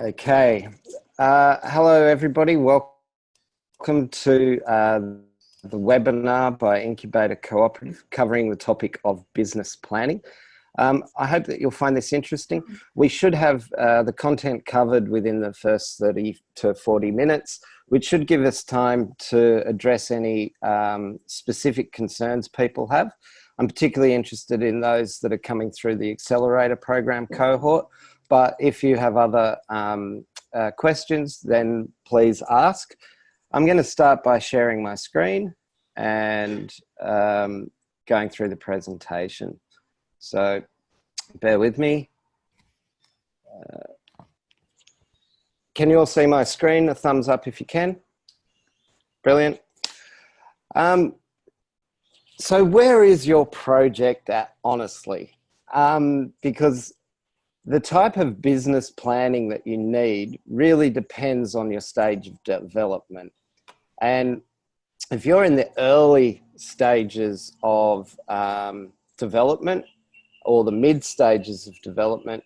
Okay. Hello, everybody. Welcome to the webinar by Incubator Cooperative covering the topic of business planning. I hope that you'll find this interesting. We should have the content covered within the first 30 to 40 minutes, which should give us time to address any specific concerns people have. I'm particularly interested in those that are coming through the Accelerator Program cohort, but if you have other questions, then please ask. I'm going to start by sharing my screen and going through the presentation. So bear with me. Can you all see my screen? A thumbs up if you can. Brilliant. So where is your project at, honestly? Because the type of business planning that you need really depends on your stage of development. And if you're in the early stages of development or the mid stages of development,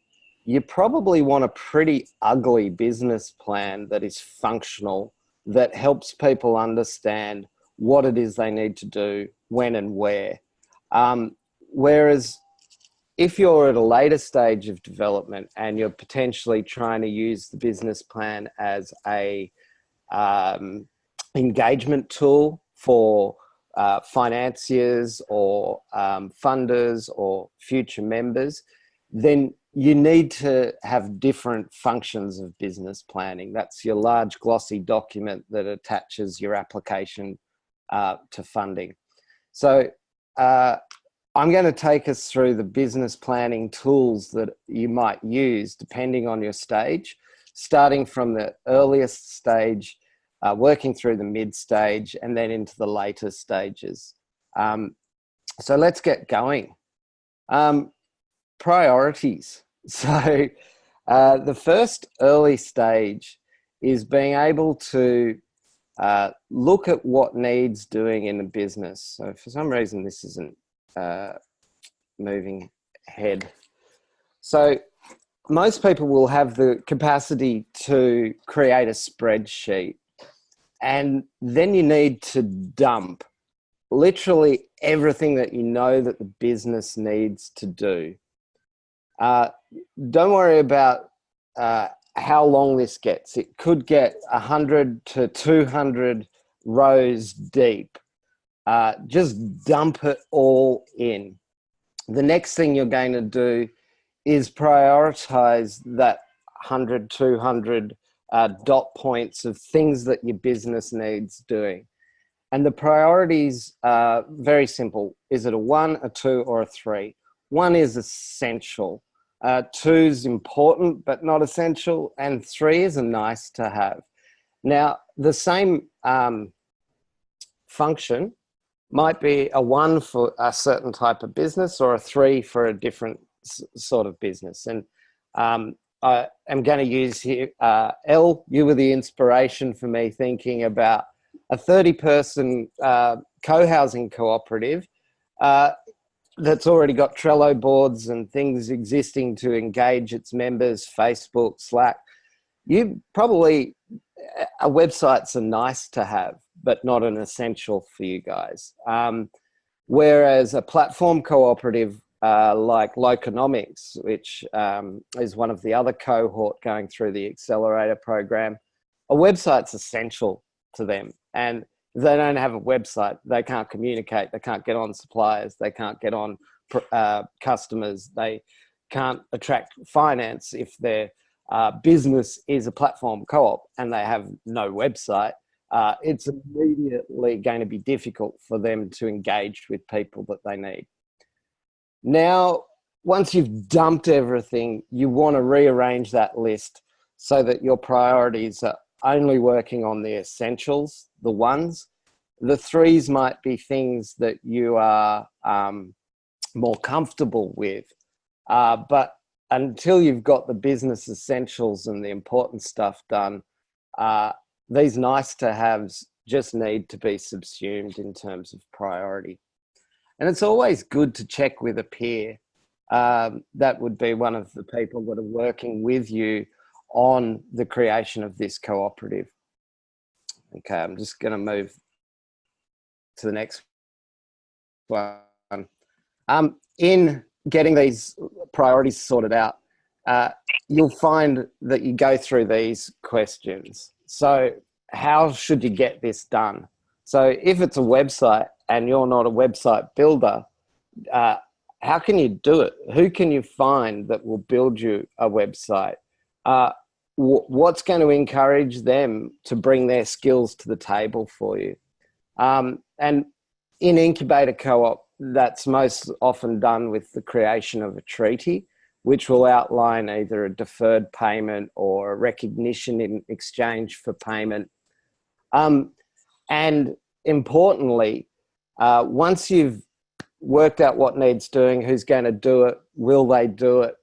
you probably want a pretty ugly business plan that is functional, that helps people understand what it is they need to do, when and where. Whereas if you're at a later stage of development and you're potentially trying to use the business plan as a engagement tool for financiers or funders or future members, then you need to have different functions of business planning. That's your large glossy document that attaches your application to funding. So I'm going to take us through the business planning tools that you might use depending on your stage, starting from the earliest stage, working through the mid stage, and then into the later stages. So let's get going. Priorities. So the first early stage is being able to look at what needs doing in a business. So for some reason, this isn't moving ahead. So most people will have the capacity to create a spreadsheet, and then you need to dump literally everything that you know that the business needs to do. Don't worry about how long this gets. It could get 100 to 200 rows deep. Just dump it all in. The next thing you're going to do is prioritize that 100, 200 dot points of things that your business needs doing. And the priorities are very simple. Is it a 1, a 2, or a 3? 1 is essential. 2 is important but not essential. And 3 is a nice to have. Now, the same function might be a 1 for a certain type of business or a 3 for a different sort of business. And I am going to use here, Elle, you were the inspiration for me thinking about a 30-person co-housing cooperative that's already got Trello boards and things existing to engage its members, Facebook, Slack. You probably, a website's a nice to have, but not an essential for you guys. Whereas a platform cooperative like Loconomics, which is one of the other cohort going through the Accelerator Program, a website's essential to them. And if they don't have a website, they can't communicate, they can't get on suppliers, they can't get on customers, they can't attract finance if their business is a platform co-op and they have no website. It's immediately going to be difficult for them to engage with people that they need. Now, once you've dumped everything, you want to rearrange that list so that your priorities are only working on the essentials, the 1s. The 3s might be things that you are more comfortable with. But until you've got the business essentials and the important stuff done, these nice to haves just need to be subsumed in terms of priority. And it's always good to check with a peer. That would be one of the people that are working with you on the creation of this cooperative. Okay, I'm just going to move to the next one. In getting these priorities sorted out, you'll find that you go through these questions. So how should you get this done? So if it's a website and you're not a website builder, how can you do it? Who can you find that will build you a website? What's going to encourage them to bring their skills to the table for you? And in Incubator Co-op, that's most often done with the creation of a treaty, which will outline either a deferred payment or a recognition in exchange for payment. And importantly, once you've worked out what needs doing, who's going to do it, will they do it,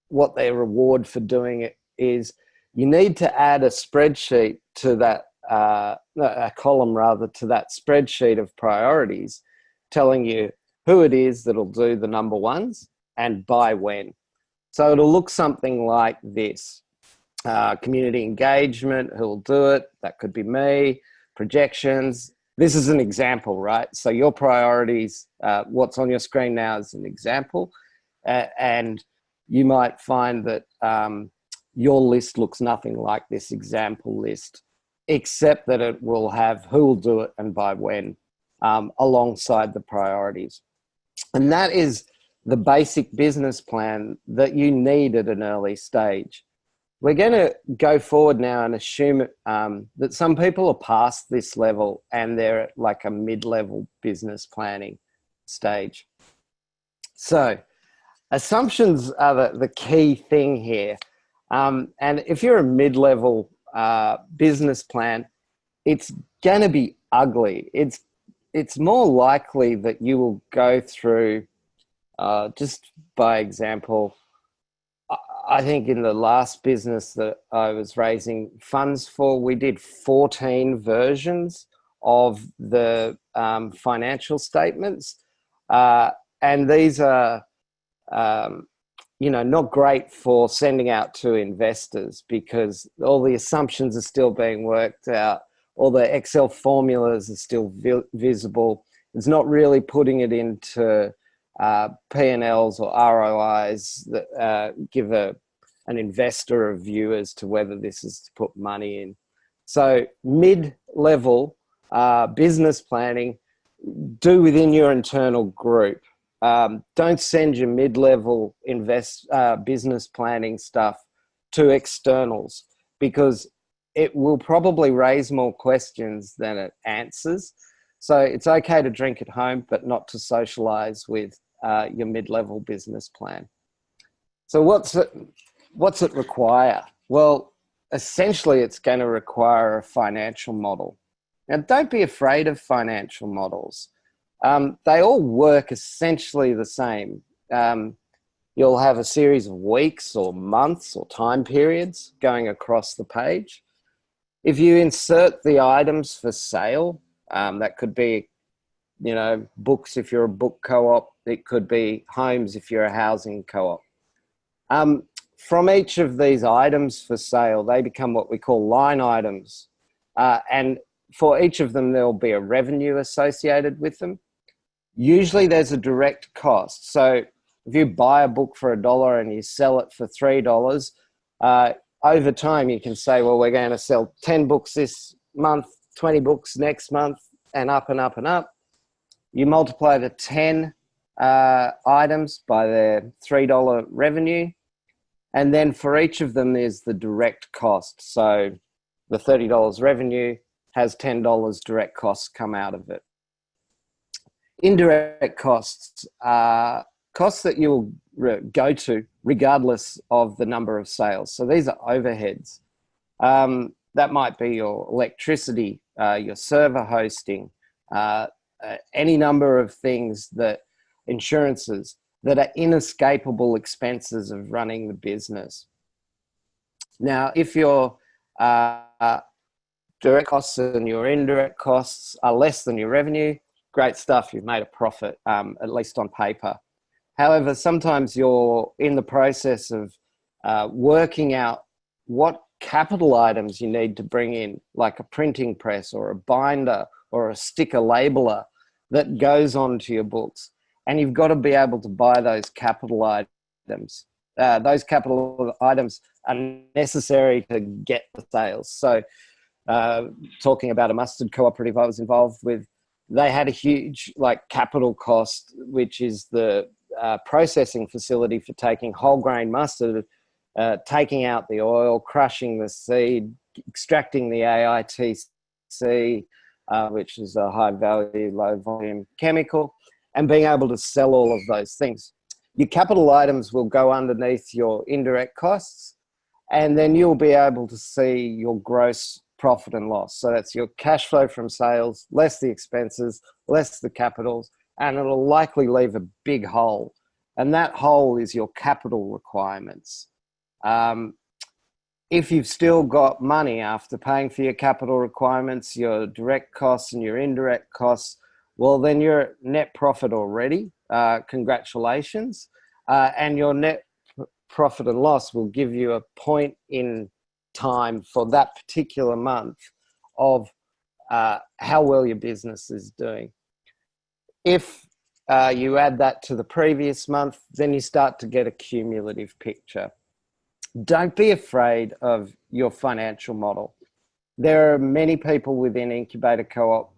what their reward for doing it is, you need to add a spreadsheet to that, a column rather, to that spreadsheet of priorities, telling you who it is that'll do the number ones and by when. So it'll look something like this. Community engagement, who'll do it? That could be me. Projections. This is an example, right? So your priorities, what's on your screen now is an example. And you might find that your list looks nothing like this example list, except that it will have who will do it and by when alongside the priorities. And that is the basic business plan that you need at an early stage. We're going to go forward now and assume that some people are past this level and they're at like a mid-level business planning stage. So assumptions are the key thing here. And if you're a mid-level business plan, it's going to be ugly. It's more likely that you will go through, just by example, I think in the last business that I was raising funds for, we did 14 versions of the financial statements. And these are, not great for sending out to investors because all the assumptions are still being worked out. All the Excel formulas are still visible. It's not really putting it into P&Ls or ROIs that give an investor a view as to whether this is to put money in. So mid-level business planning, do within your internal group. Don't send your mid-level business planning stuff to externals because it will probably raise more questions than it answers. So it's okay to drink at home, but not to socialize with your mid-level business plan. So what's it require? Well, essentially it's going to require a financial model. Now, don't be afraid of financial models. They all work essentially the same. You'll have a series of weeks or months or time periods going across the page. If you insert the items for sale, that could be, books if you're a book co-op. It could be homes if you're a housing co-op. From each of these items for sale, they become what we call line items. And for each of them, there'll be a revenue associated with them. Usually there's a direct cost. So if you buy a book for $1 and you sell it for $3, over time you can say, well, we're going to sell 10 books this month, 20 books next month, and up and up and up. You multiply the 10 items by their $3 revenue. And then for each of them, there's the direct cost. So the $30 revenue has $10 direct costs come out of it. Indirect costs are costs that you'll go to regardless of the number of sales. So these are overheads. That might be your electricity, your server hosting, any number of things that insurances that are inescapable expenses of running the business. Now, if your direct costs and your indirect costs are less than your revenue, great stuff, you've made a profit, at least on paper. However, sometimes you're in the process of working out what capital items you need to bring in, like a printing press or a binder or a sticker labeler that goes onto your books. And you've got to be able to buy those capital items. Those capital items are necessary to get the sales. So talking about a mustard cooperative I was involved with, they had a huge capital cost, which is the processing facility for taking whole grain mustard, taking out the oil, crushing the seed, extracting the AITC, which is a high value, low volume chemical, and being able to sell all of those things. Your capital items will go underneath your indirect costs, and then you'll be able to see your gross profit and loss. So that's your cash flow from sales, less the expenses, less the capitals, and it'll likely leave a big hole. And that hole is your capital requirements. If you've still got money after paying for your capital requirements, your direct costs and your indirect costs, well, then you're at net profit already. Congratulations. And your net profit and loss will give you a point in time for that particular month of how well your business is doing. If you add that to the previous month, then you start to get a cumulative picture. Don't be afraid of your financial model. There are many people within Incubator Co-op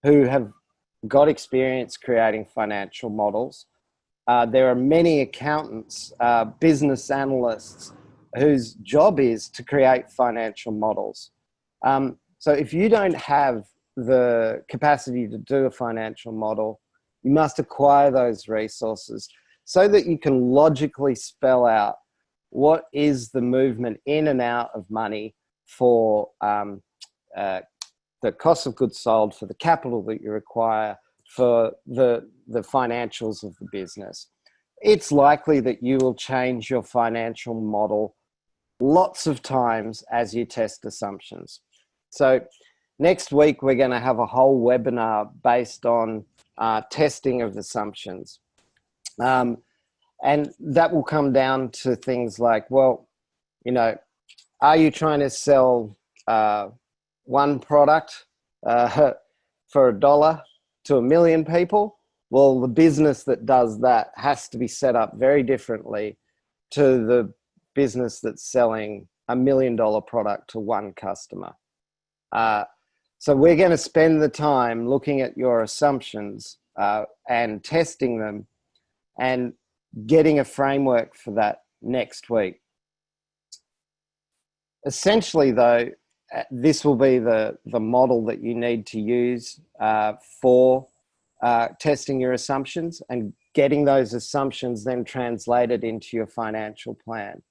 who have got experience creating financial models. There are many accountants, business analysts whose job is to create financial models. So if you don't have the capacity to do a financial model, you must acquire those resources so that you can logically spell out what is the movement in and out of money for the cost of goods sold, for the capital that you require, for the financials of the business. It's likely that you will change your financial model lots of times as you test assumptions. So next week, we're going to have a whole webinar based on testing of assumptions. And that will come down to things like, well, you know, are you trying to sell one product for $1 to 1 million people? Well, the business that does that has to be set up very differently to the business that's selling $1 million product to one customer. So we're going to spend the time looking at your assumptions and testing them and getting a framework for that next week. Essentially, though, this will be the model that you need to use for testing your assumptions and getting those assumptions then translated into your financial plan.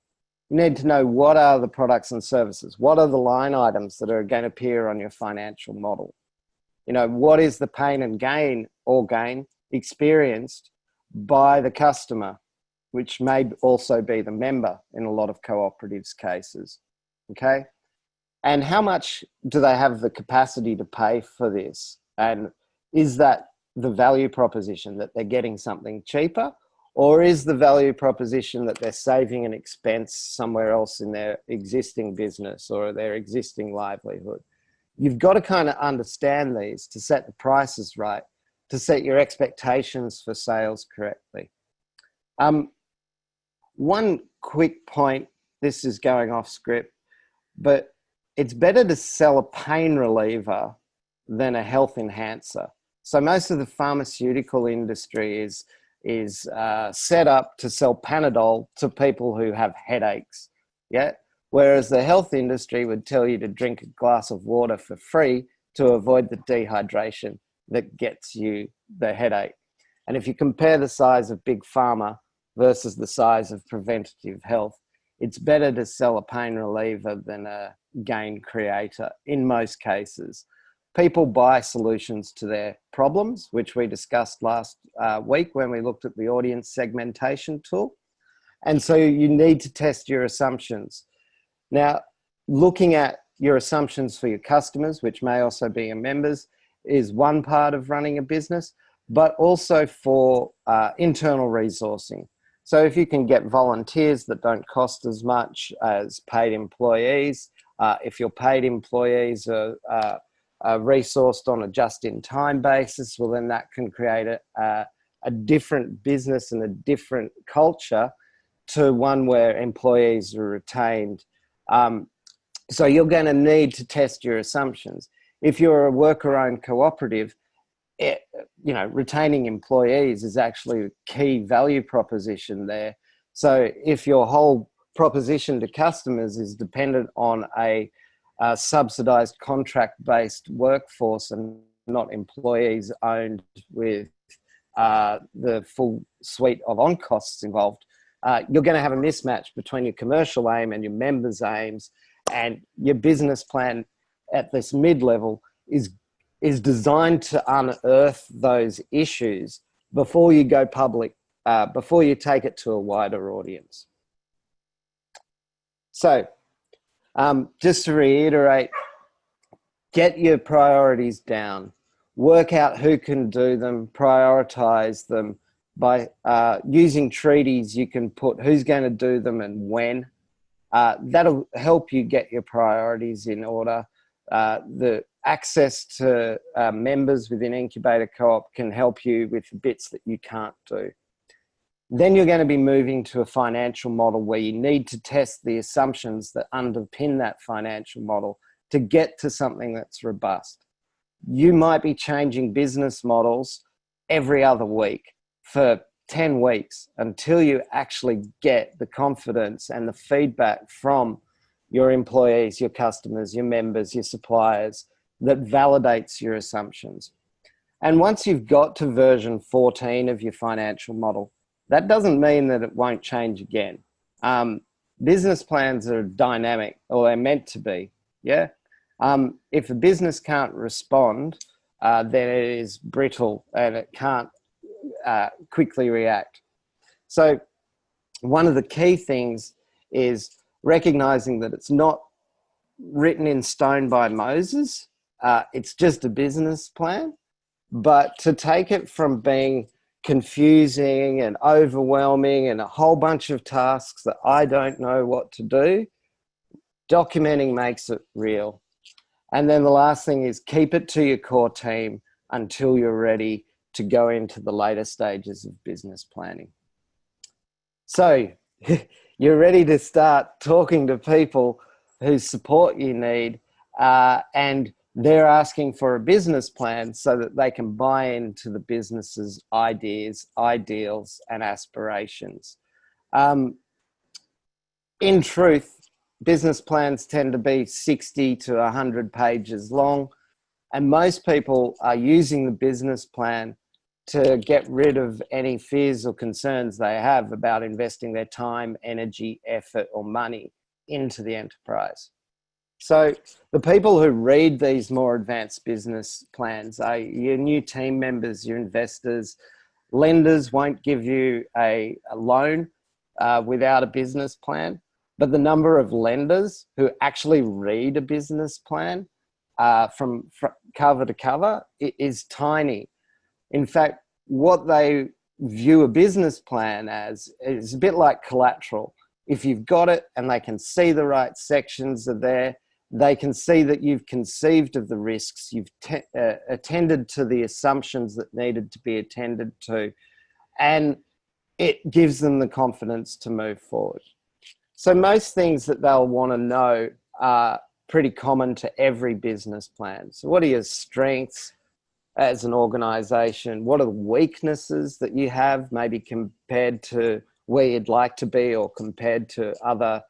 You need to know what are the products and services, what are the line items that are going to appear on your financial model. You know, what is the pain and gain or gain experienced by the customer, which may also be the member in a lot of cooperatives cases, okay? And how much do they have the capacity to pay for this? And is that the value proposition, that they're getting something cheaper? Or is the value proposition that they're saving an expense somewhere else in their existing business or their existing livelihood? You've got to kind of understand these to set the prices right, to set your expectations for sales correctly. One quick point, this is going off script, but it's better to sell a pain reliever than a health enhancer. So most of the pharmaceutical industry is set up to sell Panadol to people who have headaches, yeah? Whereas the health industry would tell you to drink a glass of water for free to avoid the dehydration that gets you the headache. And if you compare the size of big pharma versus the size of preventative health, it's better to sell a pain reliever than a gain creator in most cases. People buy solutions to their problems, which we discussed last week when we looked at the audience segmentation tool. And so you need to test your assumptions. Now, looking at your assumptions for your customers, which may also be your members, is one part of running a business, but also for internal resourcing. So if you can get volunteers that don't cost as much as paid employees, if your paid employees are resourced on a just-in-time basis, well, then that can create a different business and a different culture to one where employees are retained. So you're going to need to test your assumptions. If you're a worker-owned cooperative, retaining employees is actually a key value proposition there. So if your whole proposition to customers is dependent on a subsidized contract-based workforce and not employees owned with the full suite of on-costs involved, you're going to have a mismatch between your commercial aim and your members' aims, and your business plan at this mid-level is designed to unearth those issues before you go public, before you take it to a wider audience. So just to reiterate, get your priorities down, work out who can do them, prioritize them. By using treaties, you can put who's going to do them and when. That'll help you get your priorities in order. The access to members within Incubator Co-op can help you with the bits that you can't do. Then you're going to be moving to a financial model where you need to test the assumptions that underpin that financial model to get to something that's robust. You might be changing business models every other week for 10 weeks until you actually get the confidence and the feedback from your employees, your customers, your members, your suppliers that validates your assumptions. And once you've got to version 14 of your financial model, that doesn't mean that it won't change again. Business plans are dynamic, or they're meant to be, yeah? If a business can't respond, then it is brittle and it can't quickly react. So one of the key things is recognizing that it's not written in stone by Moses. It's just a business plan, but to take it from being confusing and overwhelming and a whole bunch of tasks that I don't know what to do, documenting makes it real. And then the last thing is keep it to your core team until you're ready to go into the later stages of business planning. So you're ready to start talking to people whose support you need, and they're asking for a business plan so that they can buy into the business's ideas, ideals, and aspirations. In truth, business plans tend to be 60 to 100 pages long, and most people are using the business plan to get rid of any fears or concerns they have about investing their time, energy, effort, or money into the enterprise. So the people who read these more advanced business plans are your new team members, your investors. Lenders won't give you a loan without a business plan, but the number of lenders who actually read a business plan from cover to cover is tiny. In fact, what they view a business plan as is a bit like collateral. If you've got it and they can see the right sections are there, they can see that you've conceived of the risks, you've attended to the assumptions that needed to be attended to, and it gives them the confidence to move forward. So most things that they'll want to know are pretty common to every business plan. So what are your strengths as an organization? What are the weaknesses that you have, maybe compared to where you'd like to be or compared to other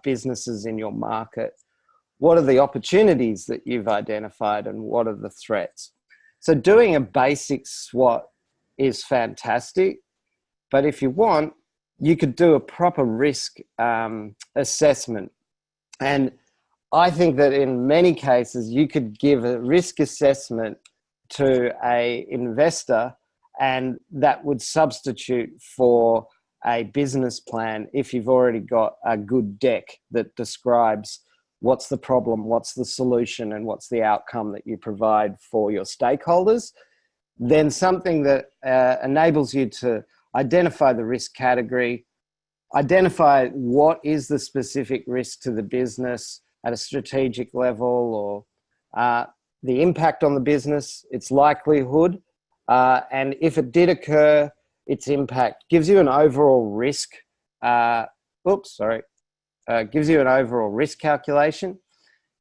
businesses in your market? What are the opportunities that you've identified and what are the threats? So doing a basic SWOT is fantastic, but if you want, you could do a proper risk assessment. And I think that in many cases, you could give a risk assessment to an investor and that would substitute for a business plan if you've already got a good deck that describes what's the problem, what's the solution, and what's the outcome that you provide for your stakeholders. Then something that enables you to identify the risk category, identify what is the specific risk to the business at a strategic level, or the impact on the business, its likelihood, and if it did occur, its impact. Gives you an overall risk, gives you an overall risk calculation.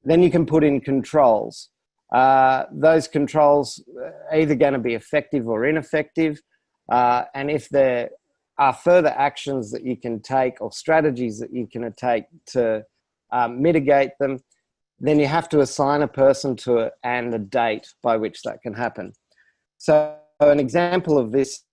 Then you can put in controls. Those controls are either going to be effective or ineffective. And if there are further actions that you can take or strategies that you can take to mitigate them, then you have to assign a person to it and a date by which that can happen. So an example of this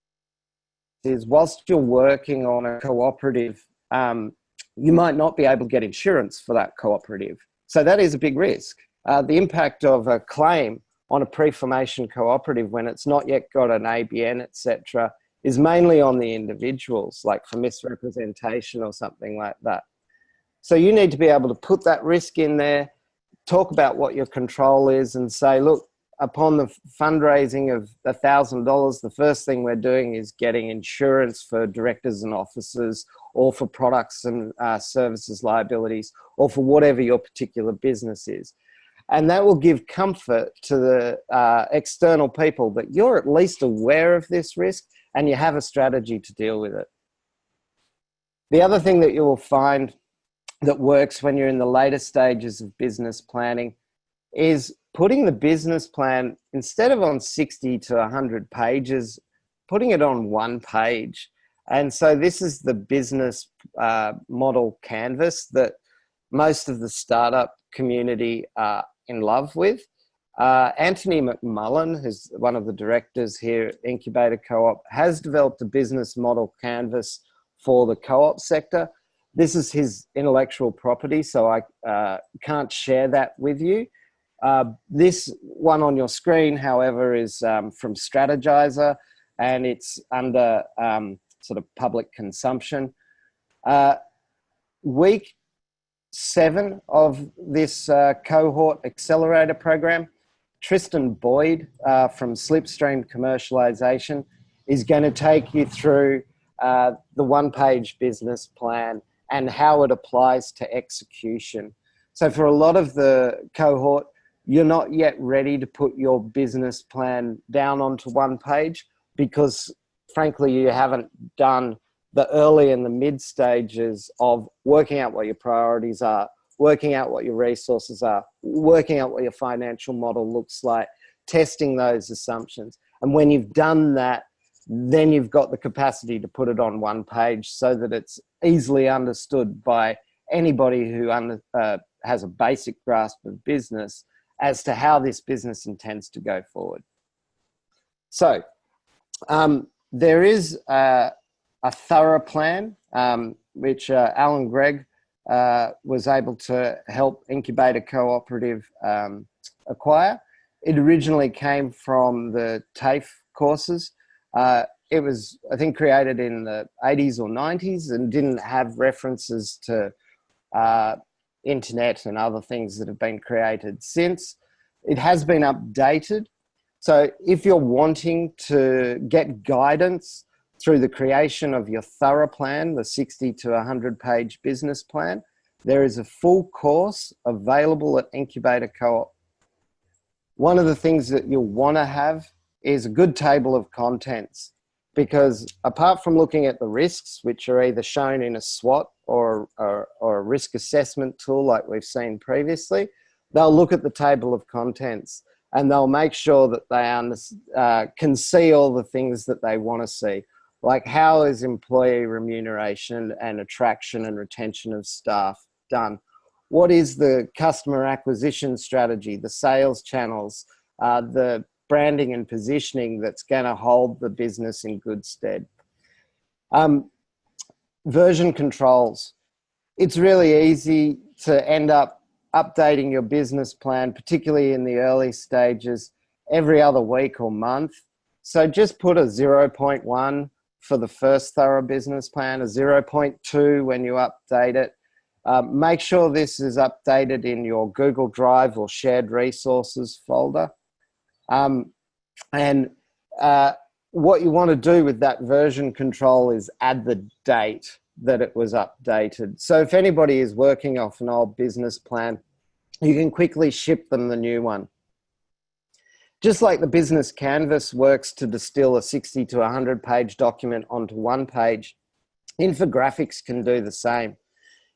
is, whilst you're working on a cooperative, you might not be able to get insurance for that cooperative. So that is a big risk. The impact of a claim on a pre-formation cooperative when it's not yet got an ABN, etc., is mainly on the individuals, like for misrepresentation or something like that. So you need to be able to put that risk in there, talk about what your control is, and say, look, upon the fundraising of $1,000, the first thing we're doing is getting insurance for directors and officers, or for products and services liabilities, or for whatever your particular business is. And that will give comfort to the external people that you're at least aware of this risk and you have a strategy to deal with it. The other thing that you will find that works when you're in the later stages of business planning is putting the business plan, instead of on 60 to 100 pages, putting it on one page. And so this is the business model canvas that most of the startup community are in love with. Anthony McMullen, who's one of the directors here at Incubator Co-op, has developed a business model canvas for the co-op sector. This is his intellectual property, so I can't share that with you. This one on your screen, however, is from Strategyzer, and it's under sort of public consumption. Week 7 of this cohort accelerator program, Tristan Boyd from Slipstream Commercialization is going to take you through the one-page business plan and how it applies to execution. So for a lot of the cohort, you're not yet ready to put your business plan down onto one page because, frankly, you haven't done the early and the mid stages of working out what your priorities are, working out what your resources are, working out what your financial model looks like, testing those assumptions. And when you've done that, then you've got the capacity to put it on one page so that it's easily understood by anybody who has a basic grasp of business as to how this business intends to go forward. So there is a thorough plan, which Alan Gregg was able to help Incubator Cooperative acquire. It originally came from the TAFE courses. It was, I think, created in the 80s or 90s and didn't have references to internet and other things that have been created since. It has been updated. So if you're wanting to get guidance through the creation of your thorough plan, the 60 to 100 page business plan, there is a full course available at Incubator Co-op. One of the things that you'll want to have is a good table of contents, because apart from looking at the risks, which are either shown in a SWOT or a risk assessment tool like we've seen previously, they'll look at the table of contents and they'll make sure that they can see all the things that they want to see. Like, how is employee remuneration and attraction and retention of staff done? What is the customer acquisition strategy, the sales channels, the branding and positioning that's going to hold the business in good stead? Version controls. It's really easy to end up updating your business plan, particularly in the early stages, every other week or month. So just put a 0.1 for the first thorough business plan, a 0.2 when you update it. Make sure this is updated in your Google Drive or shared resources folder. what you want to do with that version control is add the date that it was updated. So if anybody is working off an old business plan, you can quickly ship them the new one. Just like the business canvas works to distill a 60 to 100 page document onto one page, infographics can do the same.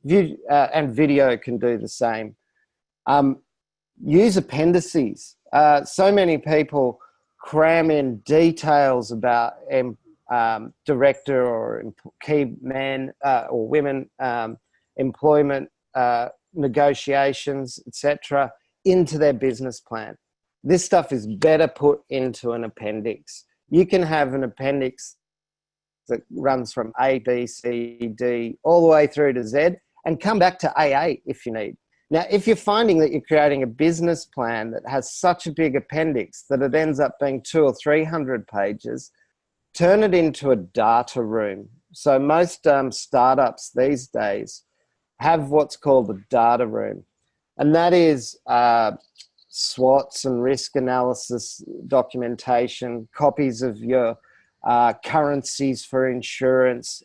And video can do the same. Use appendices. So many people cram in details about director or key men or women, employment, negotiations, etc., into their business plan. This stuff is better put into an appendix. You can have an appendix that runs from A, B, C, D, all the way through to Z, and come back to AA if you need. Now, if you're finding that you're creating a business plan that has such a big appendix that it ends up being 200 or 300 pages, turn it into a data room. So most startups these days have what's called a data room. And that is SWOTs and risk analysis documentation, copies of your currencies for insurance,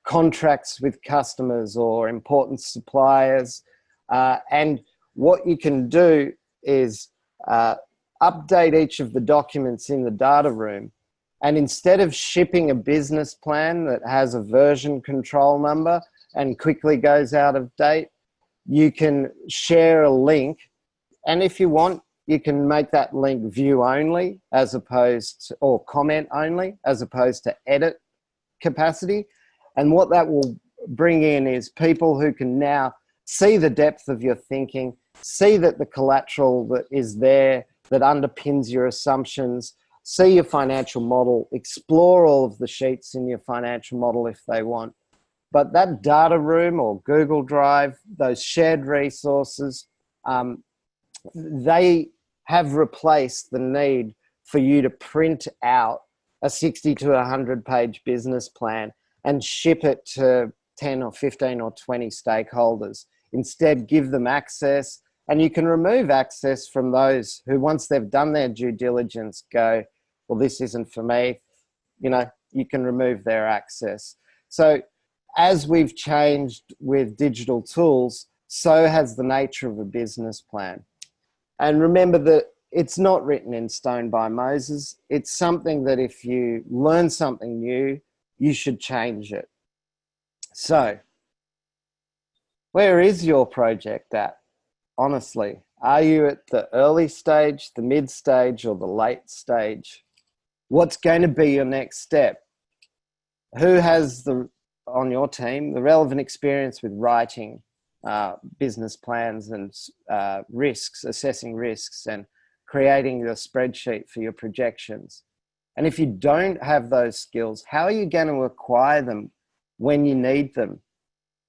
contracts with customers or important suppliers. And what you can do is update each of the documents in the data room. And instead of shipping a business plan that has a version control number and quickly goes out of date, you can share a link. And if you want, you can make that link view only as opposed to, or comment only as opposed to edit capacity. And what that will bring in is people who can now see the depth of your thinking, see that the collateral that is there that underpins your assumptions, see your financial model, explore all of the sheets in your financial model if they want. But that data room or Google Drive, those shared resources, they have replaced the need for you to print out a 60 to 100 page business plan and ship it to 10 or 15 or 20 stakeholders. Instead, give them access, and you can remove access from those who, once they've done their due diligence, go, well, this isn't for me. You know, you can remove their access. So as we've changed with digital tools, so has the nature of a business plan. And remember that it's not written in stone by Moses. It's something that if you learn something new, you should change it. So, where is your project at? Honestly, are you at the early stage, the mid stage, or the late stage? What's going to be your next step? Who has on your team the relevant experience with writing business plans and risks, assessing risks, and creating your spreadsheet for your projections? And if you don't have those skills, how are you going to acquire them when you need them?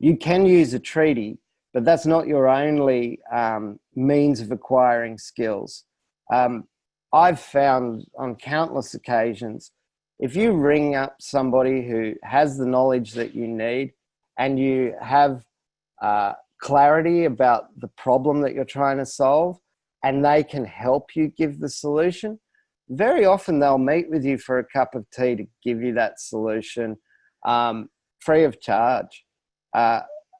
You can use a treaty, but that's not your only means of acquiring skills. I've found on countless occasions, if you ring up somebody who has the knowledge that you need and you have clarity about the problem that you're trying to solve, and they can help you give the solution, very often they'll meet with you for a cup of tea to give you that solution free of charge.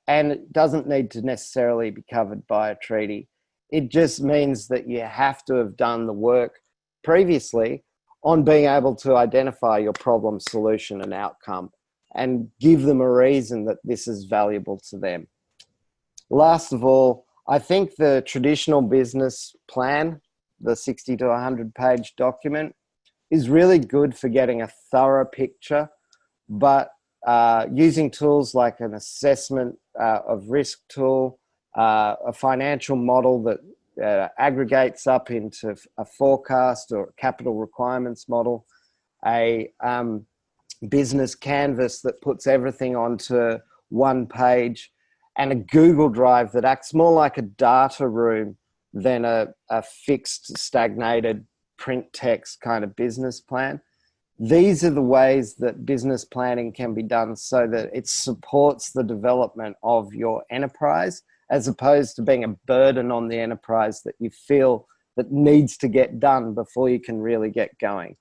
And it doesn't need to necessarily be covered by a treaty. It just means that you have to have done the work previously on being able to identify your problem, solution, and outcome and give them a reason that this is valuable to them. Last of all, I think the traditional business plan, the 60 to 100 page document, is really good for getting a thorough picture, but using tools like an assessment of risk tool, a financial model that aggregates up into a forecast or capital requirements model, a business canvas that puts everything onto one page, and a Google Drive that acts more like a data room than a fixed, stagnated print text kind of business plan. These are the ways that business planning can be done so that it supports the development of your enterprise, as opposed to being a burden on the enterprise that you feel that needs to get done before you can really get going.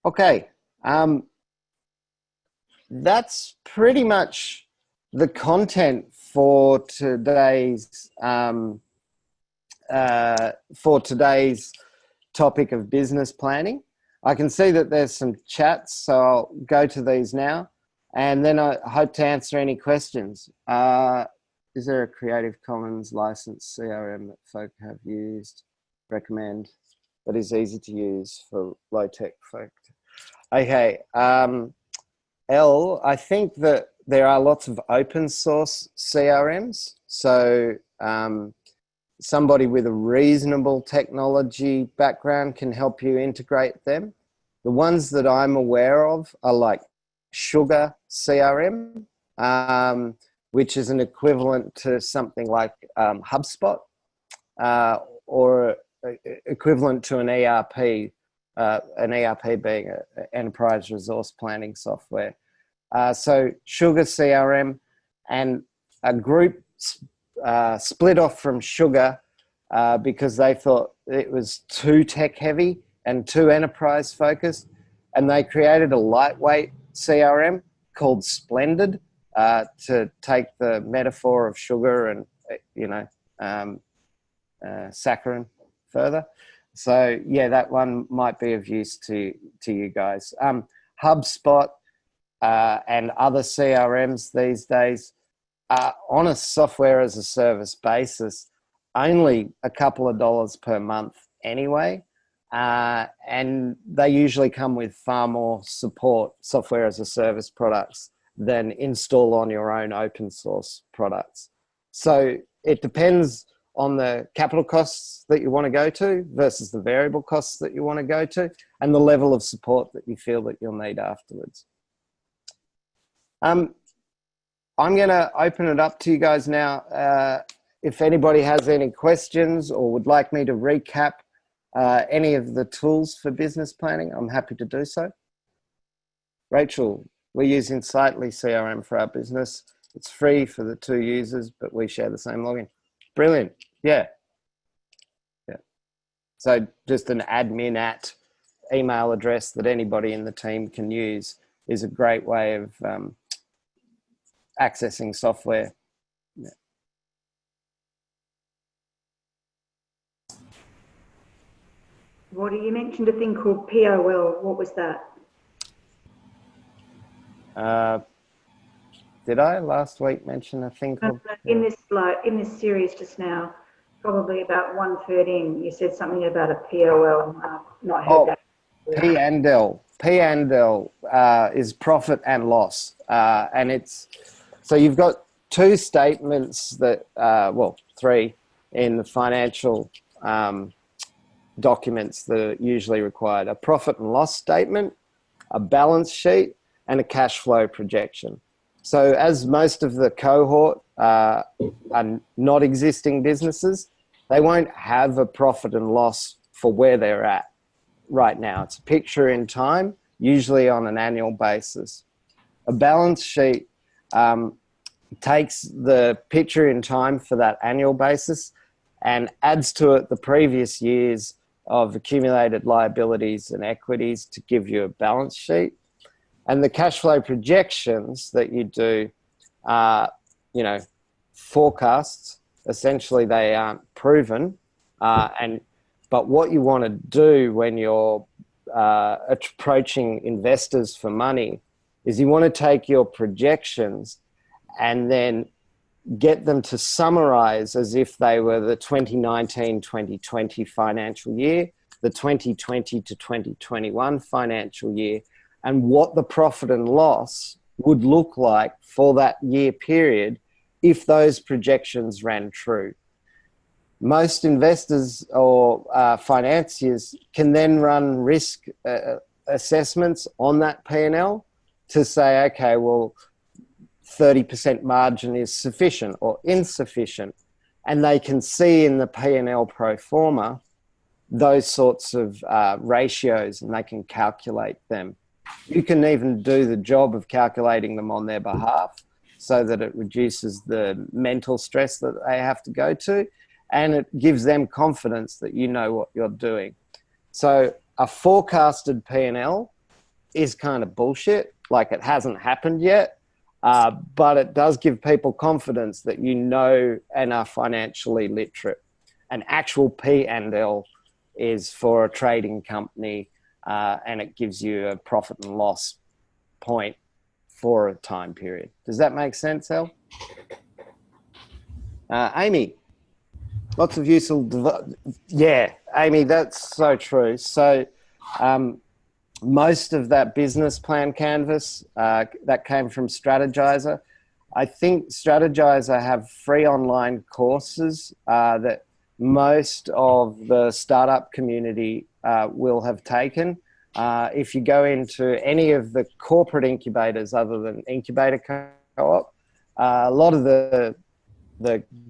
Okay. That's pretty much the content for today's topic of business planning. I can see that there's some chats, so I'll go to these now, and then I hope to answer any questions. Is there a Creative Commons licensed CRM that folk have used, recommend, that is easy to use for low-tech folk? Okay, I think that there are lots of open source CRMs, so somebody with a reasonable technology background can help you integrate them. The ones that I'm aware of are like Sugar CRM, which is an equivalent to something like HubSpot, or equivalent to an ERP being an enterprise resource planning software. So Sugar CRM, and a group split off from Sugar because they thought it was too tech heavy and too enterprise focused, and they created a lightweight CRM called Splendid to take the metaphor of sugar and saccharin further. So yeah, that one might be of use to you guys. HubSpot and other CRMs these days are on a software as a service basis, only a couple of dollars per month anyway. And they usually come with far more support software as a service products than install on your own open source products. So it depends on the capital costs that you want to go to versus the variable costs that you want to go to, and the level of support that you feel that you'll need afterwards. I'm going to open it up to you guys now. If anybody has any questions or would like me to recap any of the tools for business planning, I'm happy to do so. Rachel, we use Insightly CRM for our business. It's free for the 2 users, but we share the same login. Brilliant. Yeah. So just an admin @ email address that anybody in the team can use is a great way of accessing software. Yeah. Roddy, you mentioned a thing called POL. What was that? Did I last week mention a thing called in this series just now, probably about 1/3 in, you said something about a POL. Not heard that. P&L. P&L is profit and loss, and it's so you've got 2 statements that 3 in the financial documents that are usually required: a profit and loss statement, a balance sheet, and a cash flow projection. So as most of the cohort are not existing businesses, they won't have a profit and loss for where they're at right now. It's a picture in time, usually on an annual basis. A balance sheet takes the picture in time for that annual basis and adds to it the previous years of accumulated liabilities and equities to give you a balance sheet. And the cash flow projections that you do are, forecasts. Essentially, they aren't proven. But what you want to do when you're approaching investors for money is you want to take your projections and then get them to summarize as if they were the 2019-2020 financial year, the 2020 to 2021 financial year, and what the profit and loss would look like for that year period if those projections ran true. Most investors or financiers can then run risk assessments on that P&L to say, okay, well, 30% margin is sufficient or insufficient. And they can see in the P&L pro forma those sorts of ratios, and they can calculate them. You can even do the job of calculating them on their behalf so that it reduces the mental stress that they have to go to, and it gives them confidence that you know what you're doing. So a forecasted P&L is kind of bullshit. Like, it hasn't happened yet, but it does give people confidence that you know and are financially literate. An actual P&L is for a trading company, and it gives you a profit and loss point for a time period. Does that make sense, El? Amy, lots of useful... Yeah, Amy, that's so true. So most of that business plan canvas, that came from Strategyzer. I think Strategyzer have free online courses that most of the startup community will have taken. If you go into any of the corporate incubators other than Incubator Co-op, a lot of the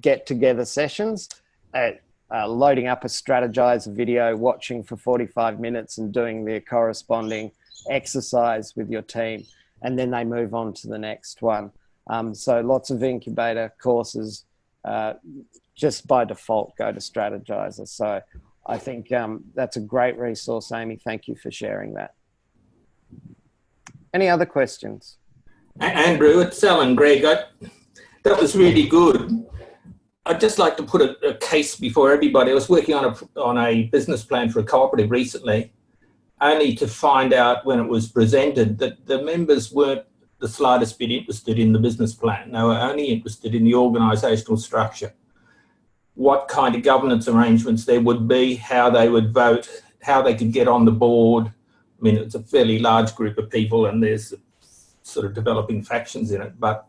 get-together sessions, loading up a Strategyzer video, watching for 45 minutes and doing the corresponding exercise with your team, and then they move on to the next one. So lots of incubator courses just by default go to Strategyzer. So I think that's a great resource, Amy. Thank you for sharing that. Any other questions? Andrew, it's Alan Gregg. That was really good. I'd just like to put a case before everybody. I was working on a business plan for a cooperative recently, only to find out when it was presented that the members weren't the slightest bit interested in the business plan. They were only interested in the organisational structure, what kind of governance arrangements there would be, how they would vote, how they could get on the board. I mean, it's a fairly large group of people and there's sort of developing factions in it, but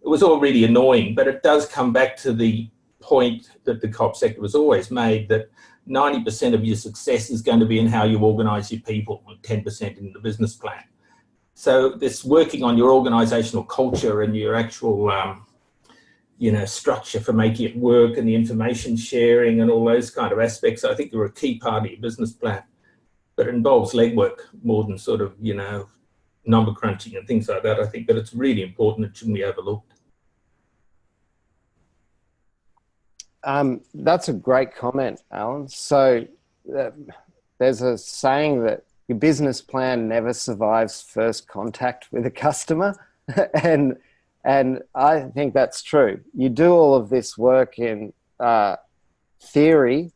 it was all really annoying. But it does come back to the point that the COP sector was always made, that 90% of your success is going to be in how you organise your people, and 10% in the business plan. So this working on your organisational culture and your actual structure for making it work, and the information sharing and all those kind of aspects, I think are a key part of your business plan. But it involves legwork more than sort of, number crunching and things like that, I think. But it's really important. It shouldn't be overlooked. That's a great comment, Alan. So there's a saying that your business plan never survives first contact with a customer. and I think that's true. You do all of this work in theory,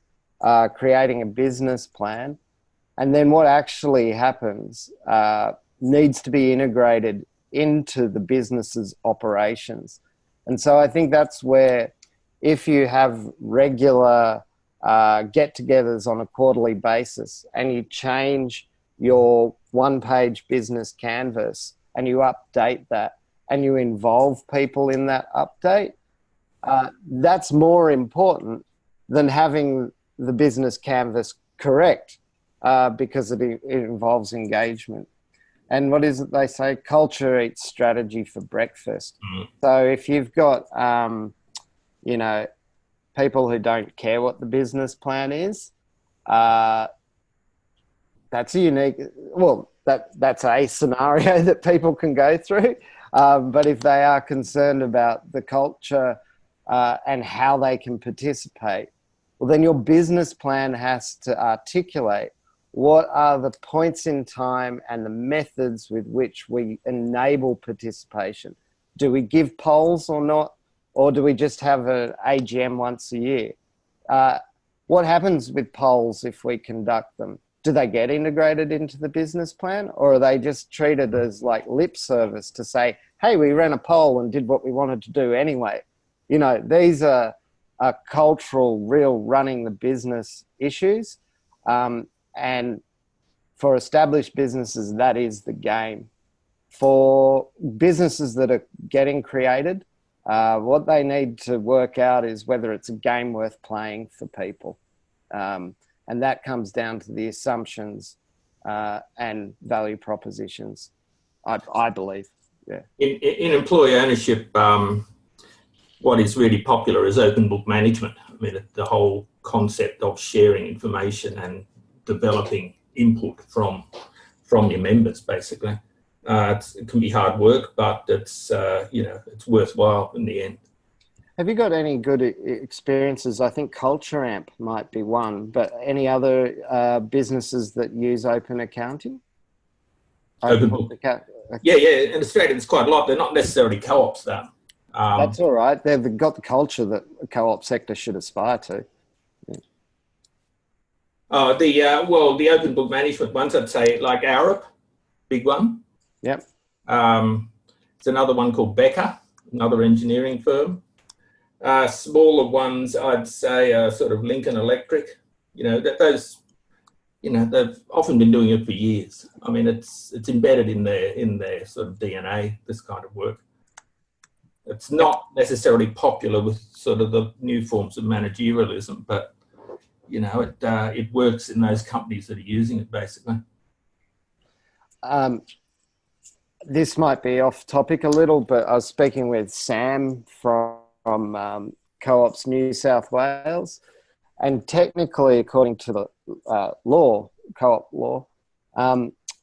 creating a business plan, and then what actually happens needs to be integrated into the business's operations. And so I think that's where, if you have regular get-togethers on a quarterly basis and you change your one-page business canvas and you update that and you involve people in that update, that's more important than having the business canvas correct, because it involves engagement. And what is it they say? Culture eats strategy for breakfast. Mm-hmm. So if you've got, people who don't care what the business plan is, that's a unique, that's a scenario that people can go through. But if they are concerned about the culture and how they can participate, well, then your business plan has to articulate what are the points in time and the methods with which we enable participation. Do we give polls or not? Or do we just have an AGM once a year? What happens with polls if we conduct them? Do they get integrated into the business plan, or are they just treated as like lip service to say, hey, we ran a poll and did what we wanted to do anyway? These are cultural, real running the business issues. And for established businesses, that is the game. For businesses that are getting created, what they need to work out is whether it's a game worth playing for people. And that comes down to the assumptions and value propositions, I believe. Yeah. In employee ownership, what is really popular is open book management. I mean, the whole concept of sharing information and developing input from your members, basically. It can be hard work, but it's worthwhile in the end. Have you got any good experiences? I think Culture Amp might be one, but any other businesses that use open accounting? Open book. Yeah, in Australia there's quite a lot. They're not necessarily co-ops though. That's all right. They've got the culture that a co-op sector should aspire to. The open book management ones, I'd say like Arup, big one. Yep. There's another one called Becker, another engineering firm. Smaller ones, I'd say, are sort of Lincoln Electric. They've often been doing it for years. I mean, it's embedded in their sort of DNA, this kind of work. It's not necessarily popular with sort of the new forms of managerialism, but it works in those companies that are using it, basically. This might be off topic a little, but I was speaking with Sam from Co-ops New South Wales, and technically, according to the co-op law,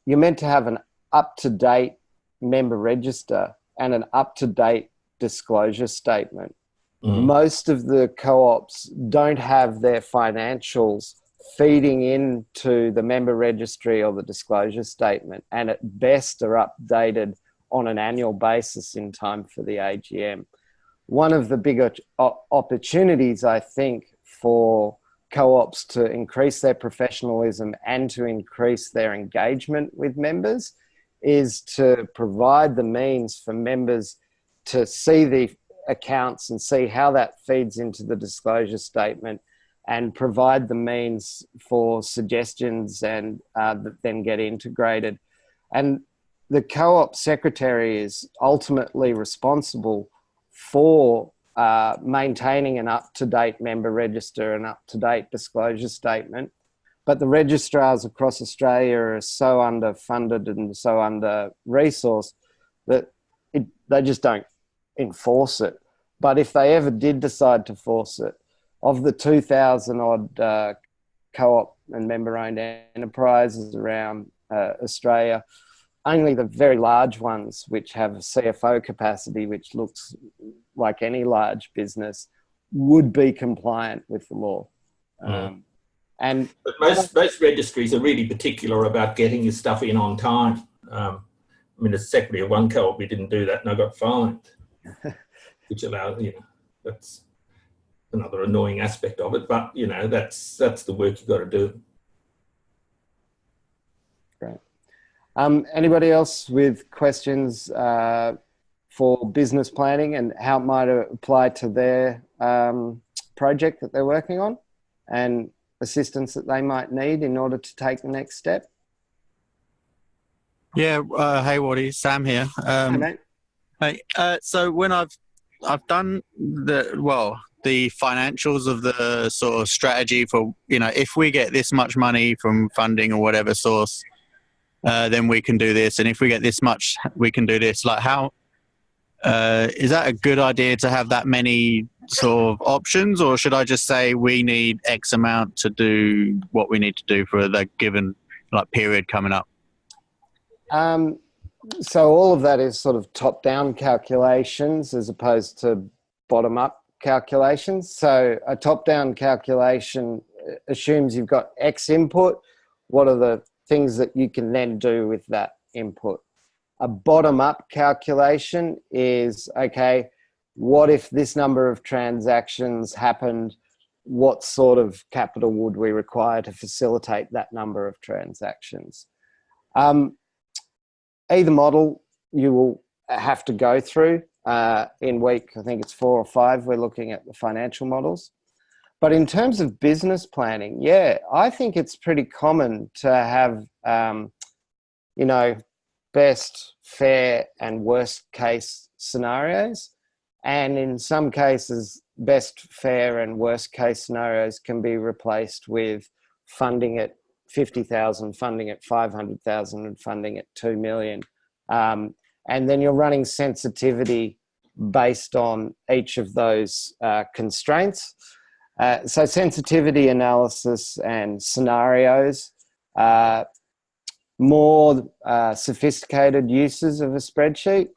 you're meant to have an up-to-date member register and an up-to-date disclosure statement. Most of the co-ops don't have their financials feeding into the member registry or the disclosure statement, and at best are updated on an annual basis in time for the AGM. One of the bigger opportunities, I think, for co-ops to increase their professionalism and to increase their engagement with members is to provide the means for members to see the accounts and see how that feeds into the disclosure statement, and provide the means for suggestions and that then get integrated. And the co-op secretary is ultimately responsible for maintaining an up-to-date member register and up-to-date disclosure statement. But the registrars across Australia are so underfunded and so under-resourced that they just don't enforce it. But if they ever did decide to force it, of the 2,000 odd co-op and member-owned enterprises around Australia, only the very large ones, which have a CFO capacity, which looks like any large business, would be compliant with the law. But most registries are really particular about getting your stuff in on time. I mean, as secretary of one co-op, we didn't do that, and I got fined, which allows, that's another annoying aspect of it. But that's the work you've got to do. Great. Anybody else with questions for business planning and how it might apply to their project that they're working on, and assistance that they might need in order to take the next step? Yeah. Hey, Waddy, Sam here. Hey, mate. Hey. So when I've done the financials of the sort of strategy for, if we get this much money from funding or whatever source, then we can do this. And if we get this much, we can do this. Like, how is that a good idea to have that many sort of options, or should I just say we need X amount to do what we need to do for the given period coming up? So all of that is sort of top-down calculations as opposed to bottom-up calculations. So a top-down calculation assumes you've got X input. What are the things that you can then do with that input? A bottom-up calculation is, okay, what if this number of transactions happened? What sort of capital would we require to facilitate that number of transactions? Either model you will have to go through in week, I think it's 4 or 5, we're looking at the financial models. But in terms of business planning, yeah, I think it's pretty common to have, best, fair, and worst case scenarios. And in some cases, best, fair, and worst case scenarios can be replaced with funding at 50,000, funding at 500,000, and funding at 2 million. And then you're running sensitivity based on each of those constraints. So sensitivity analysis and scenarios, more sophisticated uses of a spreadsheet.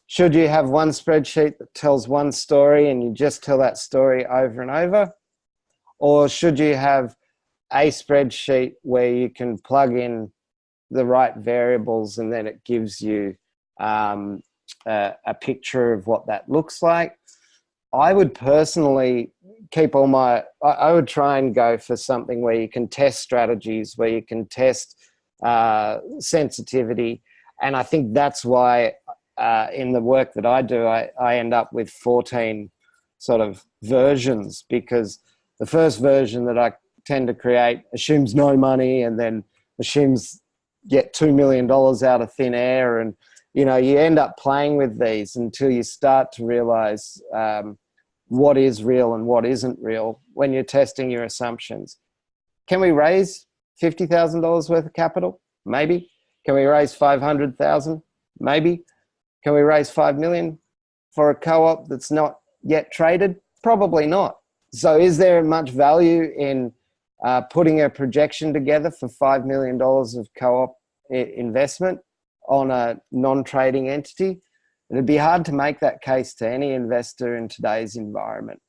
Should you have one spreadsheet that tells one story and you just tell that story over and over? Or should you have a spreadsheet where you can plug in the right variables, and then it gives you a picture of what that looks like. I would personally keep I would try and go for something where you can test strategies, where you can test sensitivity. And I think that's why in the work that I do, I end up with 14 sort of versions, because the first version that I tend to create assumes no money, and then assumes get $2 million out of thin air. And, you end up playing with these until you start to realize what is real and what isn't real when you're testing your assumptions. Can we raise $50,000 worth of capital? Maybe. Can we raise 500,000? Maybe. Can we raise 5 million for a co-op that's not yet traded? Probably not. So is there much value in putting a projection together for $5 million of co-op investment on a non-trading entity? It'd be hard to make that case to any investor in today's environment.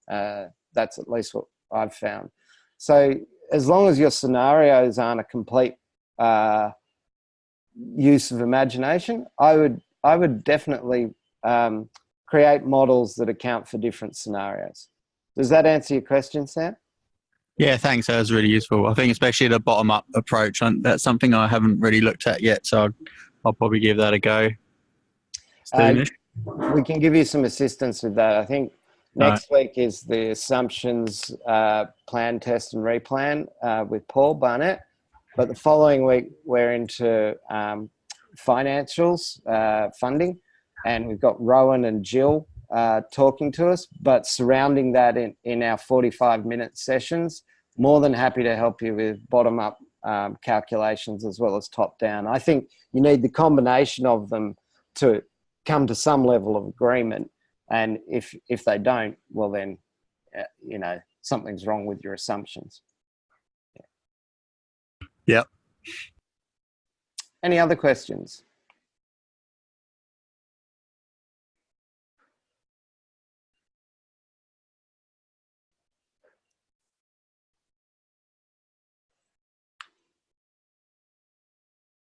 That's at least what I've found. So as long as your scenarios aren't a complete use of imagination, I would definitely create models that account for different scenarios. Does that answer your question, Sam? Yeah, thanks. That was really useful. I think especially the bottom-up approach, that's something I haven't really looked at yet, so I'll probably give that a go. We can give you some assistance with that. I think next week is the assumptions plan, test and replan with Paul Barnett. But the following week, we're into financials, funding, and we've got Rowan and Jill talking to us, but surrounding that in our 45-minute sessions. More than happy to help you with bottom-up calculations as well as top-down. I think you need the combination of them to come to some level of agreement, and if they don't, well then, something's wrong with your assumptions. Yep. Any other questions?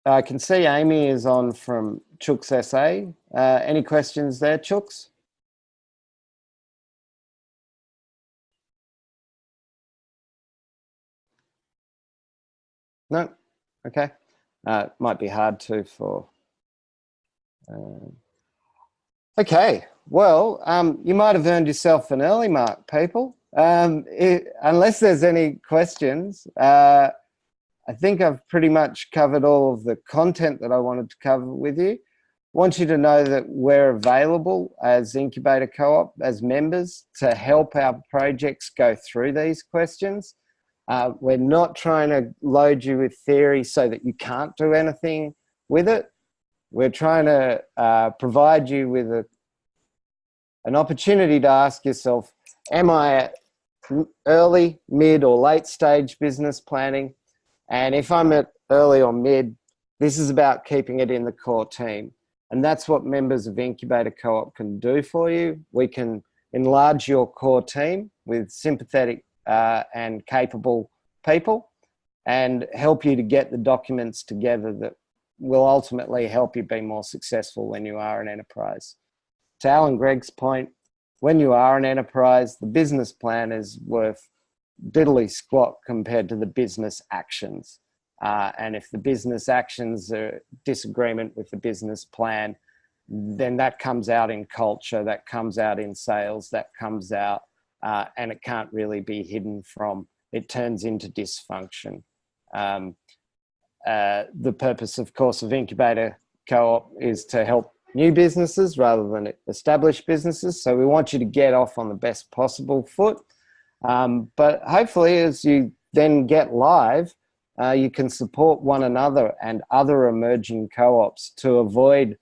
I can see Amy is on from Chooks SA. Any questions there, Chooks? No? Okay. Might be hard to for... Okay. Well, you might have earned yourself an early mark, people. Unless there's any questions, I think I've pretty much covered all of the content that I wanted to cover with you. Want you to know that we're available as Incubator Co-op, as members, to help our projects go through these questions. We're not trying to load you with theory so that you can't do anything with it. We're trying to provide you with an opportunity to ask yourself, am I at early, mid or late stage business planning? And if I'm at early or mid, this is about keeping it in the core team. And that's what members of Incubator Co-op can do for you. We can enlarge your core team with sympathetic and capable people and help you to get the documents together that will ultimately help you be more successful when you are an enterprise. To Al and Greg's point, when you are an enterprise, the business plan is worth diddly squat compared to the business actions. And if the business actions are disagreement with the business plan, then that comes out in culture, that comes out in sales, that comes out, and it can't really be hidden from. It turns into dysfunction. The purpose, of course, of Incubator Co-op is to help new businesses rather than established businesses. So we want you to get off on the best possible foot. But hopefully as you then get live, you can support one another and other emerging co-ops to avoid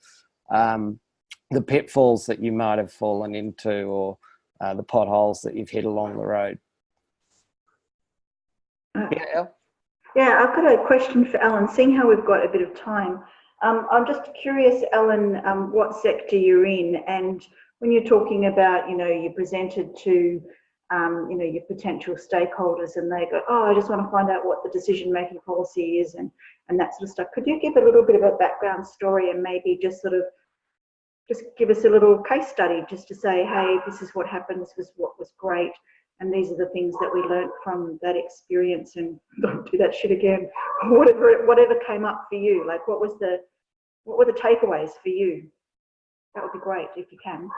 the pitfalls that you might have fallen into or the potholes that you've hit along the road. Yeah, I've got a question for Alan, seeing how we've got a bit of time. I'm just curious, Alan, what sector you're in, and when you're talking about, you presented to your potential stakeholders, and they go, oh, I just want to find out what the decision-making policy is and that sort of stuff. Could you give a little bit of a background story and maybe just give us a little case study just to say, hey, this is what happened, this was what was great, and these are the things that we learned from that experience, and don't do that shit again. Whatever came up for you, like what were the takeaways for you? That would be great if you can.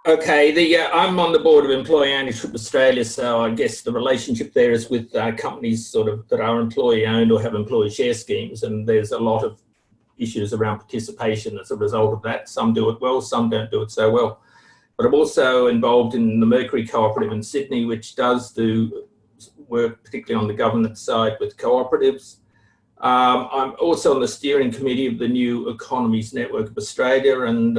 Okay, I'm on the board of Employee Ownership Australia, so I guess the relationship there is with companies sort of that are employee owned or have employee share schemes, and there's a lot of issues around participation as a result of that. Some do it well, some don't do it so well. But I'm also involved in the Mercury Cooperative in Sydney, which does do work particularly on the governance side with cooperatives. I'm also on the steering committee of the New Economies Network of Australia, and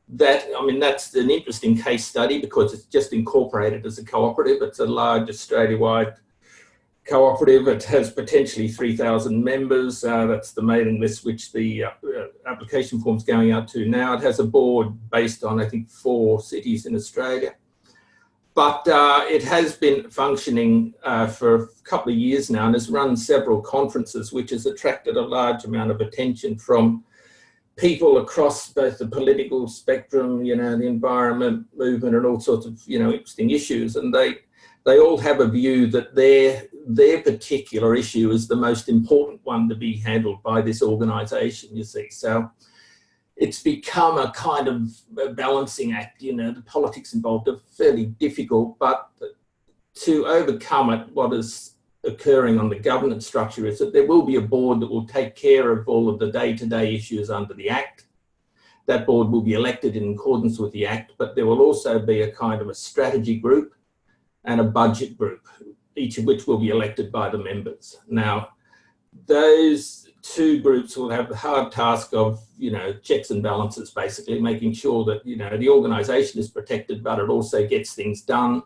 that's an interesting case study because it's just incorporated as a cooperative. It's a large Australia-wide cooperative. It has potentially 3,000 members. That's the mailing list which the application form's going out to now. It has a board based on, I think, 4 cities in Australia. But it has been functioning for a couple of years now and has run several conferences, which has attracted a large amount of attention from people across both the political spectrum, the environment movement, and all sorts of, interesting issues. And they all have a view that their particular issue is the most important one to be handled by this organisation, you see. So it's become a kind of a balancing act, the politics involved are fairly difficult, but to overcome it, what is occurring on the governance structure is that there will be a board that will take care of all of the day-to-day issues under the Act. That board will be elected in accordance with the Act, but there will also be a kind of a strategy group and a budget group, each of which will be elected by the members. Now, those 2 groups will have the hard task of, checks and balances, basically making sure that, the organisation is protected, but it also gets things done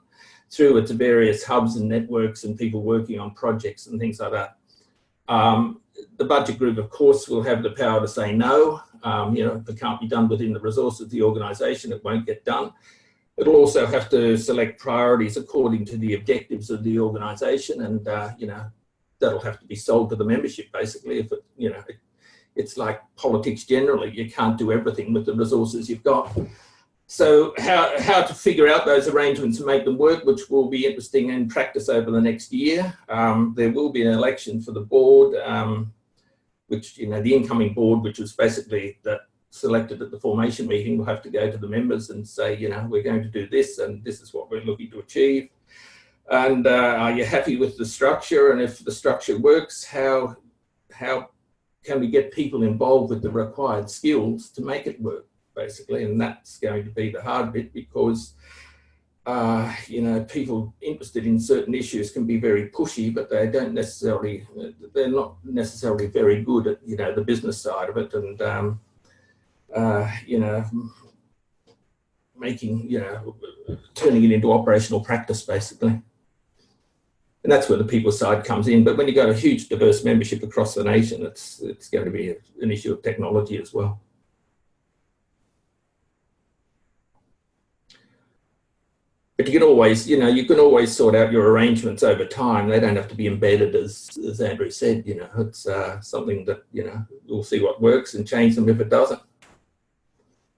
through its various hubs and networks and people working on projects and things like that. The budget group, of course, will have the power to say no. If it can't be done within the resources of the organisation, it won't get done. It'll also have to select priorities according to the objectives of the organisation, and that'll have to be sold to the membership. Basically, if it's like politics generally, you can't do everything with the resources you've got. So how to figure out those arrangements and make them work, which will be interesting in practice over the next year. There will be an election for the board, which the incoming board, which was basically that selected at the formation meeting, will have to go to the members and say, we're going to do this and this is what we're looking to achieve. And are you happy with the structure? And if the structure works, how can we get people involved with the required skills to make it work, basically? And that's going to be the hard bit because, people interested in certain issues can be very pushy, but they're not necessarily very good at, the business side of it. And, turning it into operational practice, basically. And that's where the people side comes in. But when you've got a huge diverse membership across the nation, it's going to be an issue of technology as well. But you can always sort out your arrangements over time. They don't have to be embedded, as Andrew said. It's something that we'll see what works and change them if it doesn't.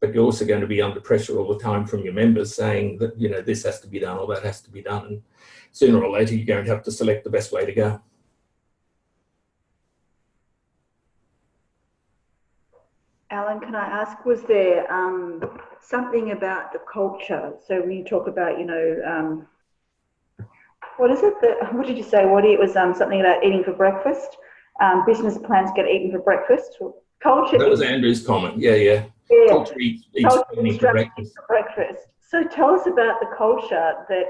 But you're also going to be under pressure all the time from your members saying that this has to be done or that has to be done, and sooner or later you're going to have to select the best way to go. Alan, can I ask, was there something about the culture? So when you talk about, what is it? What did you say, Waddy? It was something about eating for breakfast. Business plans get eaten for breakfast. Culture. That was Andrew's comment. Yeah. Culture eats for breakfast. So tell us about the culture that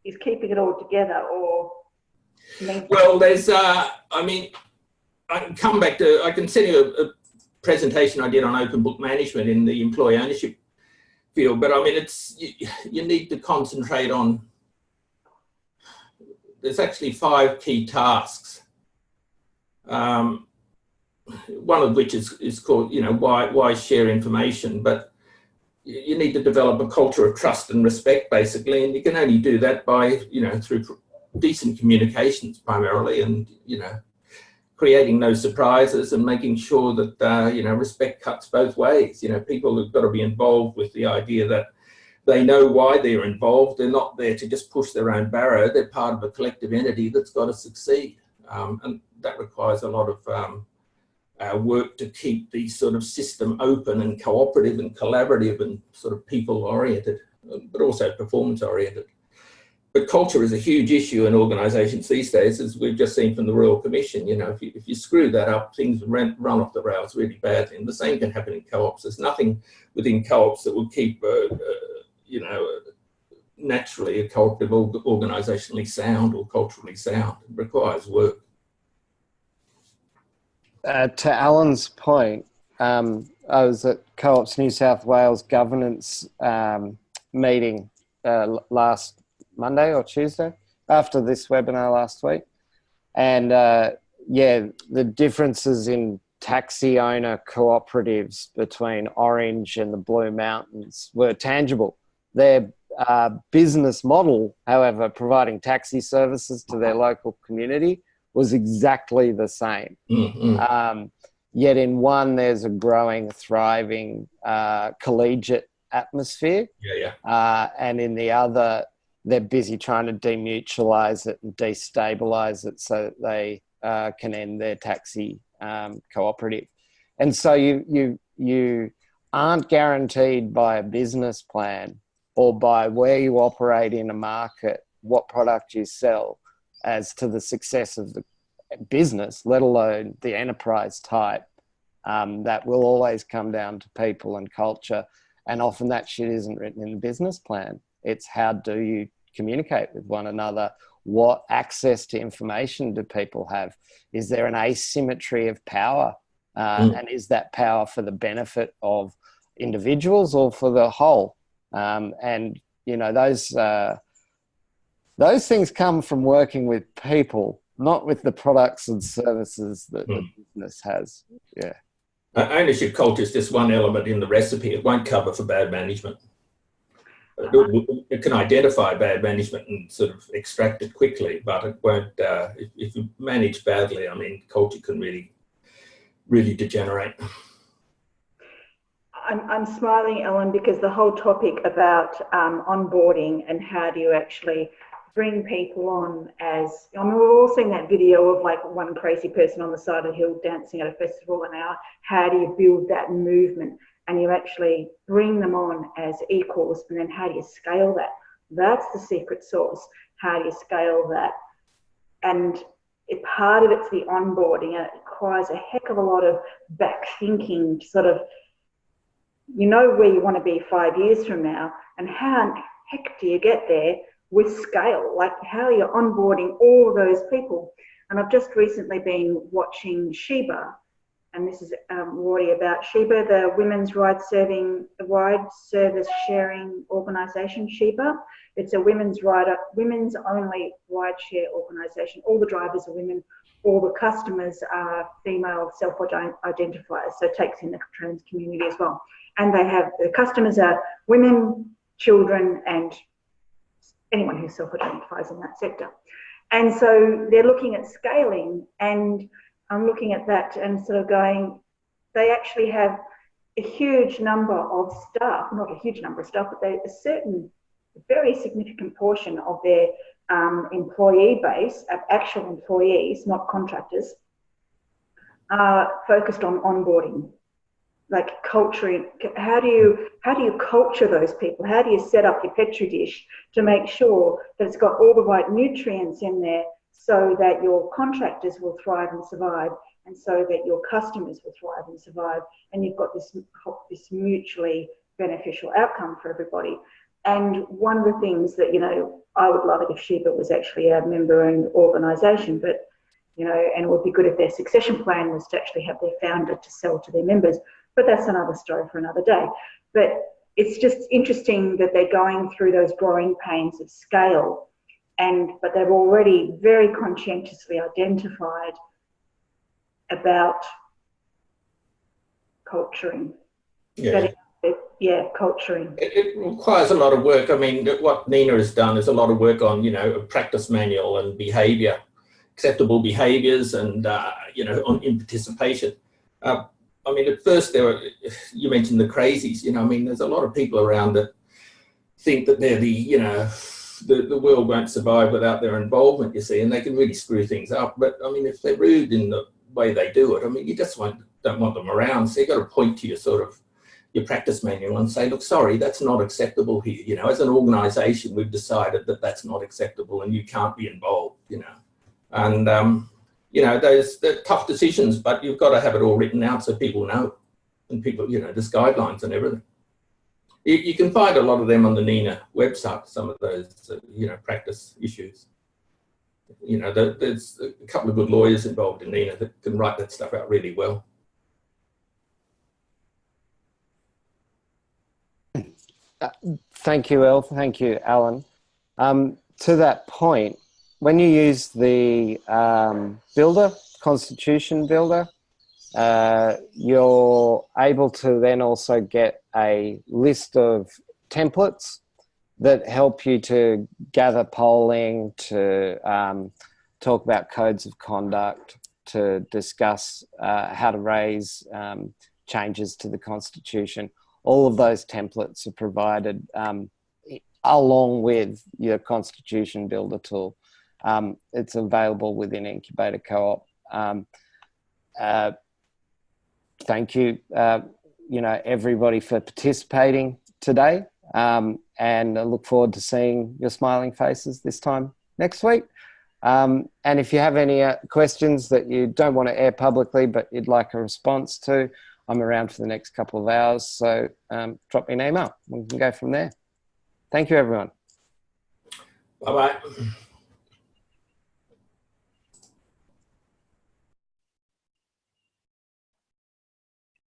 is keeping it all together, or. Well, there's. I can come back to. I can send you a presentation I did on open book management in the employee ownership field, but it's you need to concentrate on. There's actually 5 key tasks. One of which is called, why share information, but you need to develop a culture of trust and respect, basically, and you can only do that by, through decent communications primarily, and, creating those surprises and making sure that, respect cuts both ways. People have got to be involved with the idea that they know why they're involved. They're not there to just push their own barrow. They're part of a collective entity that's got to succeed. And that requires a lot of work to keep the sort of system open and cooperative and collaborative and sort of people-oriented, but also performance-oriented. But culture is a huge issue in organisations these days, as we've just seen from the Royal Commission. If you screw that up, things run off the rails really badly. And the same can happen in co-ops. There's nothing within co-ops that will keep, naturally a cooperative organisationally sound or culturally sound. It requires work. To Alan's point, I was at Co-ops New South Wales governance meeting last Monday or Tuesday, after this webinar last week. And the differences in taxi owner cooperatives between Orange and the Blue Mountains were tangible. Their business model, however, providing taxi services to their local community, was exactly the same. Mm-hmm. Yet in one, there's a growing, thriving collegiate atmosphere. And in the other, they're busy trying to demutualise it and destabilise it so that they can end their taxi cooperative. And so you aren't guaranteed by a business plan or by where you operate in a market, what product you sell, as to the success of the business, let alone the enterprise type. That will always come down to people and culture. And often that shit isn't written in the business plan. It's how do you communicate with one another? What access to information do people have? Is there an asymmetry of power? And is that power for the benefit of individuals or for the whole? And, those things come from working with people, not with the products and services that the business has. Yeah. Ownership culture is just one element in the recipe. It won't cover for bad management. It can identify bad management and sort of extract it quickly, but it won't. If you manage badly, culture can really, really degenerate. I'm smiling, Ellen, because the whole topic about onboarding and how do you actually bring people on as, we've all seen that video of like one crazy person on the side of the hill dancing at a festival, and how do you build that movement and you actually bring them on as equals, and then how do you scale that? That's the secret sauce. How do you scale that? And part of it's the onboarding, and it requires a heck of a lot of back thinking to sort of, where you want to be 5 years from now, and how heck do you get there with scale? Like, how are you onboarding all of those people? And I've just recently been watching Sheba, and this is Rory, about Sheba, the women's ride service sharing organisation, Sheba. It's a women's only ride share organisation. All the drivers are women, all the customers are female self-identifiers, so it takes in the trans community as well. And the customers are women, children, and anyone who self-identifies in that sector. And so they're looking at scaling, and I'm looking at that and sort of going, they actually have a huge number of staff, not a huge number of staff, but a very significant portion of their employee base, of actual employees, not contractors, are focused on onboarding. Like culturing, how do you culture those people? How do you set up your Petri dish to make sure that it's got all the right nutrients in there so that your contractors will thrive and survive, and so that your customers will thrive and survive, and you've got this mutually beneficial outcome for everybody? And one of the things that, I would love it if Sheba was actually a member-owned organisation, but, and it would be good if their succession plan was to actually have their founder to sell to their members. But that's another story for another day. But it's just interesting that they're going through those growing pains of scale, but they've already very conscientiously identified about culturing, setting up Yeah, culturing. It requires a lot of work. I mean, what Nina has done is a lot of work on, a practice manual and behaviour, acceptable behaviours, and in participation. I mean, at first you mentioned the crazies. I mean, there's a lot of people around that think that they're the world won't survive without their involvement. You see, and they can really screw things up. But I mean, if they're rude in the way they do it, I mean, you just don't want them around. So you've got to point to your practice manual and say, look, sorry, that's not acceptable here. As an organisation, we've decided that that's not acceptable and you can't be involved. And they're tough decisions, but you've got to have it all written out so people know, and people, there's guidelines and everything. You can find a lot of them on the NINA website, some of those, practice issues. There's a couple of good lawyers involved in NINA that can write that stuff out really well. Thank you, El. Thank you, Alan. To that point, when you use the Constitution Builder, you're able to then also get a list of templates that help you to gather polling, to talk about codes of conduct, to discuss how to raise changes to the Constitution. All of those templates are provided along with your Constitution Builder tool. It's available within Incubator Co-op. Thank you, everybody for participating today. And I look forward to seeing your smiling faces this time next week. And if you have any questions that you don't want to air publicly, but you'd like a response to, I'm around for the next couple of hours. So drop me an email. We can go from there. Thank you, everyone. Bye-bye.